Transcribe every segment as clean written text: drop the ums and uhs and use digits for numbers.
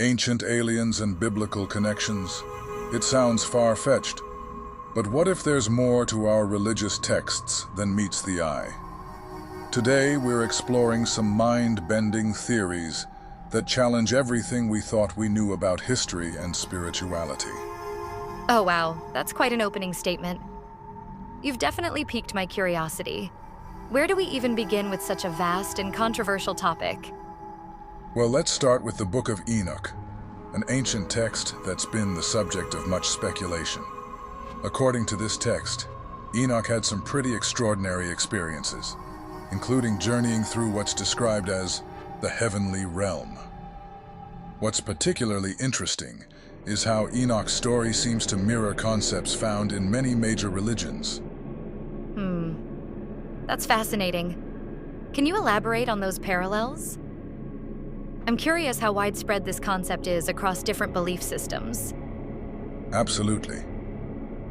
Ancient aliens and biblical connections? It sounds far-fetched, but what if there's more to our religious texts than meets the eye? Today, we're exploring some mind-bending theories that challenge everything we thought we knew about history and spirituality. Oh wow, that's quite an opening statement. You've definitely piqued my curiosity. Where do we even begin with such a vast and controversial topic? Well, let's start with the Book of Enoch, an ancient text that's been the subject of much speculation. According to this text, Enoch had some pretty extraordinary experiences, including journeying through what's described as the heavenly realm. What's particularly interesting is how Enoch's story seems to mirror concepts found in many major religions. That's fascinating. Can you elaborate on those parallels? I'm curious how widespread this concept is across different belief systems. Absolutely.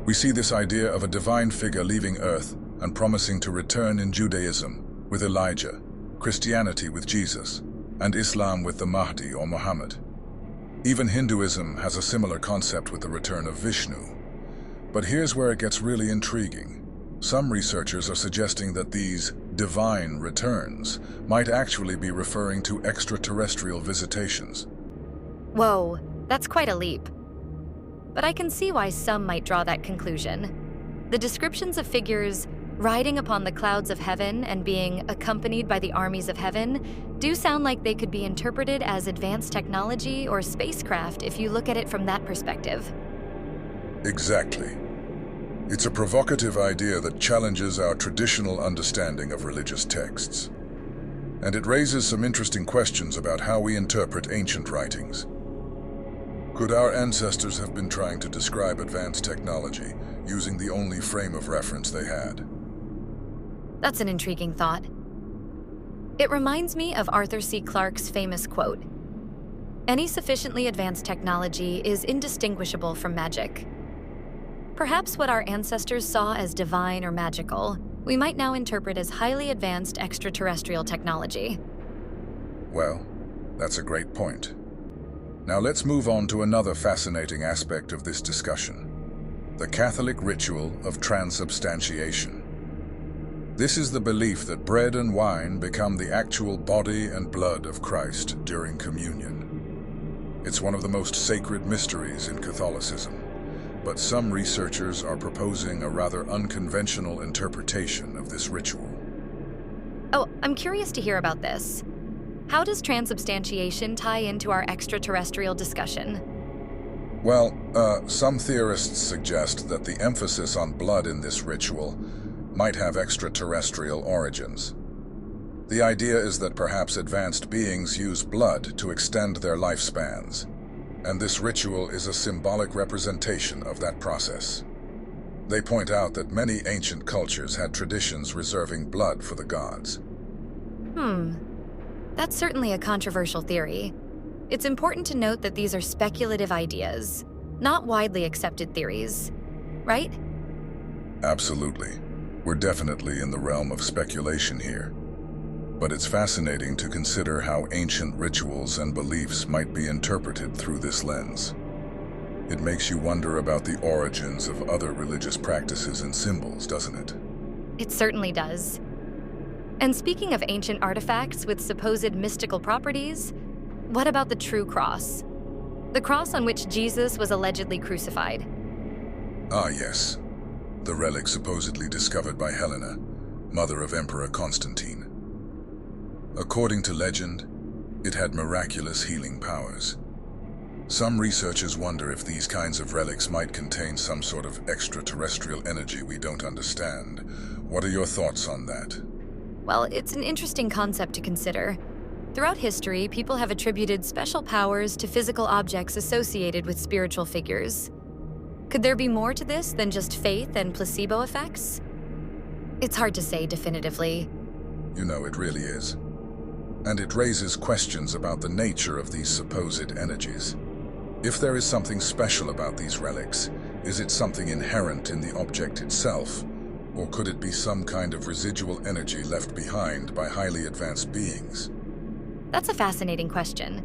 We see this idea of a divine figure leaving Earth and promising to return in Judaism with Elijah, Christianity with Jesus, and Islam with the Mahdi or Muhammad. Even Hinduism has a similar concept with the return of Vishnu. But here's where it gets really intriguing. Some researchers are suggesting that these divine returns might actually be referring to extraterrestrial visitations. Whoa, that's quite a leap. But I can see why some might draw that conclusion. The descriptions of figures riding upon the clouds of heaven and being accompanied by the armies of heaven do sound like they could be interpreted as advanced technology or spacecraft if you look at it from that perspective. Exactly. It's a provocative idea that challenges our traditional understanding of religious texts. And it raises some interesting questions about how we interpret ancient writings. Could our ancestors have been trying to describe advanced technology using the only frame of reference they had? That's an intriguing thought. It reminds me of Arthur C. Clarke's famous quote, "Any sufficiently advanced technology is indistinguishable from magic." Perhaps what our ancestors saw as divine or magical, we might now interpret as highly advanced extraterrestrial technology. Well, that's a great point. Now let's move on to another fascinating aspect of this discussion: the Catholic ritual of transubstantiation. This is the belief that bread and wine become the actual body and blood of Christ during communion. It's one of the most sacred mysteries in Catholicism, but some researchers are proposing a rather unconventional interpretation of this ritual. Oh, I'm curious to hear about this. How does transubstantiation tie into our extraterrestrial discussion? Well, some theorists suggest that the emphasis on blood in this ritual might have extraterrestrial origins. The idea is that perhaps advanced beings use blood to extend their lifespans, and this ritual is a symbolic representation of that process. They point out that many ancient cultures had traditions reserving blood for the gods. That's certainly a controversial theory. It's important to note that these are speculative ideas, not widely accepted theories, right? Absolutely. We're definitely in the realm of speculation here. But it's fascinating to consider how ancient rituals and beliefs might be interpreted through this lens. It makes you wonder about the origins of other religious practices and symbols, doesn't it? It certainly does. And speaking of ancient artifacts with supposed mystical properties, what about the true cross? The cross on which Jesus was allegedly crucified. Ah, yes. The relic supposedly discovered by Helena, mother of Emperor Constantine. According to legend, it had miraculous healing powers. Some researchers wonder if these kinds of relics might contain some sort of extraterrestrial energy we don't understand. What are your thoughts on that? Well, it's an interesting concept to consider. Throughout history, people have attributed special powers to physical objects associated with spiritual figures. Could there be more to this than just faith and placebo effects? It's hard to say definitively. You know, it really is. And it raises questions about the nature of these supposed energies. If there is something special about these relics, is it something inherent in the object itself, or could it be some kind of residual energy left behind by highly advanced beings? That's a fascinating question.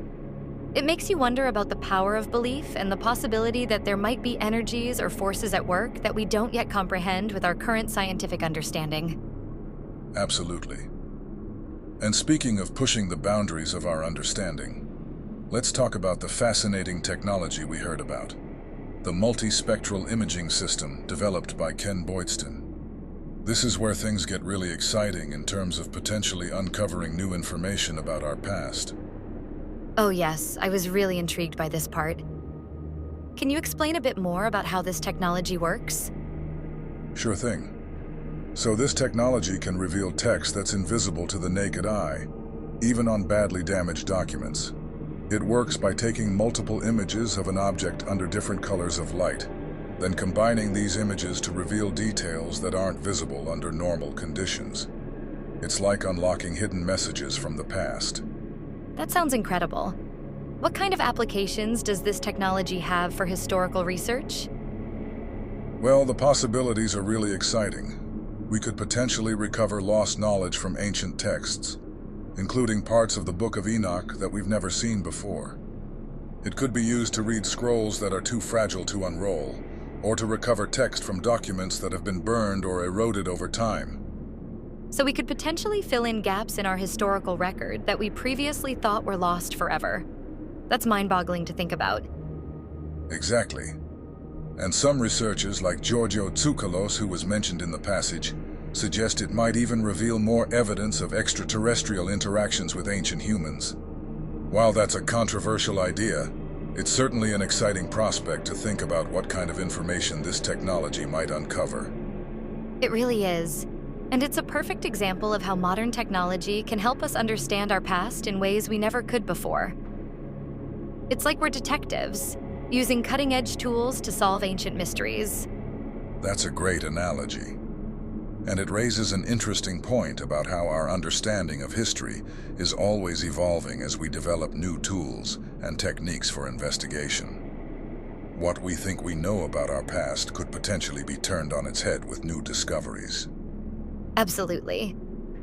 It makes you wonder about the power of belief and the possibility that there might be energies or forces at work that we don't yet comprehend with our current scientific understanding. Absolutely. And speaking of pushing the boundaries of our understanding, let's talk about the fascinating technology we heard about, the multispectral imaging system developed by Ken Boydston. This is where things get really exciting in terms of potentially uncovering new information about our past. Oh yes, I was really intrigued by this part. Can you explain a bit more about how this technology works? Sure thing. So this technology can reveal text that's invisible to the naked eye, even on badly damaged documents. It works by taking multiple images of an object under different colors of light, then combining these images to reveal details that aren't visible under normal conditions. It's like unlocking hidden messages from the past. That sounds incredible. What kind of applications does this technology have for historical research? Well, the possibilities are really exciting. We could potentially recover lost knowledge from ancient texts, including parts of the Book of Enoch that we've never seen before. It could be used to read scrolls that are too fragile to unroll, or to recover text from documents that have been burned or eroded over time. So we could potentially fill in gaps in our historical record that we previously thought were lost forever. That's mind-boggling to think about. Exactly. And some researchers, like Giorgio Tsoukalos, who was mentioned in the passage, suggest it might even reveal more evidence of extraterrestrial interactions with ancient humans. While that's a controversial idea, it's certainly an exciting prospect to think about what kind of information this technology might uncover. It really is. And it's a perfect example of how modern technology can help us understand our past in ways we never could before. It's like we're detectives, using cutting-edge tools to solve ancient mysteries. That's a great analogy. And it raises an interesting point about how our understanding of history is always evolving as we develop new tools and techniques for investigation. What we think we know about our past could potentially be turned on its head with new discoveries. Absolutely.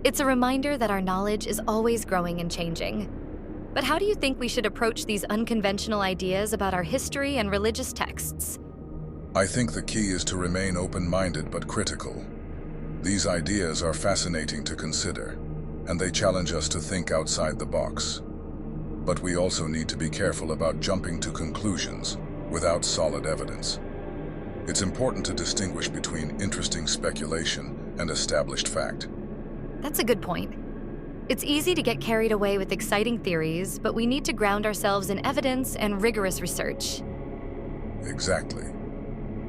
It's a reminder that our knowledge is always growing and changing. But how do you think we should approach these unconventional ideas about our history and religious texts? I think the key is to remain open-minded but critical. These ideas are fascinating to consider, and they challenge us to think outside the box. But we also need to be careful about jumping to conclusions without solid evidence. It's important to distinguish between interesting speculation and established fact. That's a good point. It's easy to get carried away with exciting theories, but we need to ground ourselves in evidence and rigorous research. Exactly.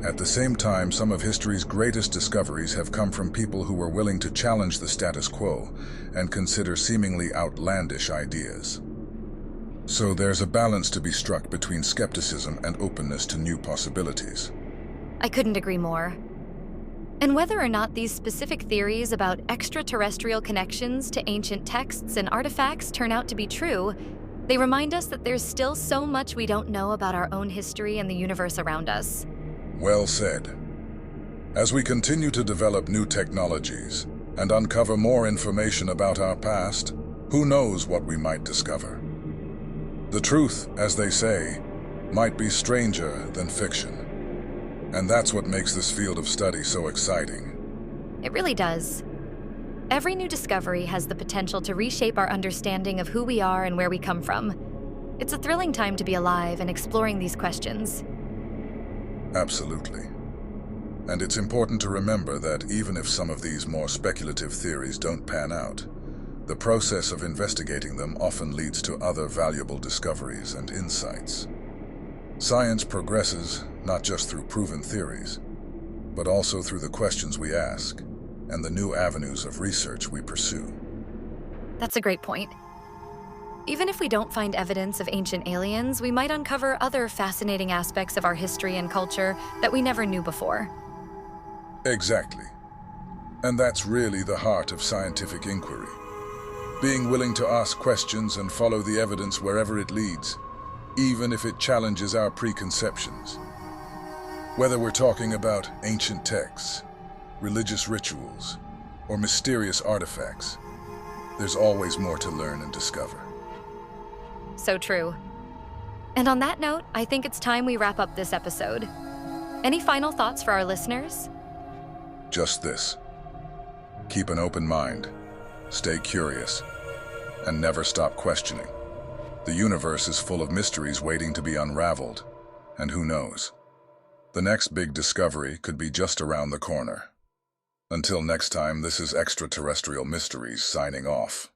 At the same time, some of history's greatest discoveries have come from people who were willing to challenge the status quo and consider seemingly outlandish ideas. So there's a balance to be struck between skepticism and openness to new possibilities. I couldn't agree more. And whether or not these specific theories about extraterrestrial connections to ancient texts and artifacts turn out to be true, they remind us that there's still so much we don't know about our own history and the universe around us. Well said. As we continue to develop new technologies and uncover more information about our past, who knows what we might discover? The truth, as they say, might be stranger than fiction. And that's what makes this field of study so exciting. It really does. Every new discovery has the potential to reshape our understanding of who we are and where we come from. It's a thrilling time to be alive and exploring these questions. Absolutely. And it's important to remember that even if some of these more speculative theories don't pan out, the process of investigating them often leads to other valuable discoveries and insights. Science progresses not just through proven theories, but also through the questions we ask and the new avenues of research we pursue. That's a great point. Even if we don't find evidence of ancient aliens, we might uncover other fascinating aspects of our history and culture that we never knew before. Exactly. And that's really the heart of scientific inquiry. Being willing to ask questions and follow the evidence wherever it leads, even if it challenges our preconceptions. Whether we're talking about ancient texts, religious rituals, or mysterious artifacts, there's always more to learn and discover. So true. And on that note, I think it's time we wrap up this episode. Any final thoughts for our listeners? Just this. Keep an open mind, stay curious, and never stop questioning. The universe is full of mysteries waiting to be unraveled, and who knows? The next big discovery could be just around the corner. Until next time, this is Extraterrestrial Mysteries signing off.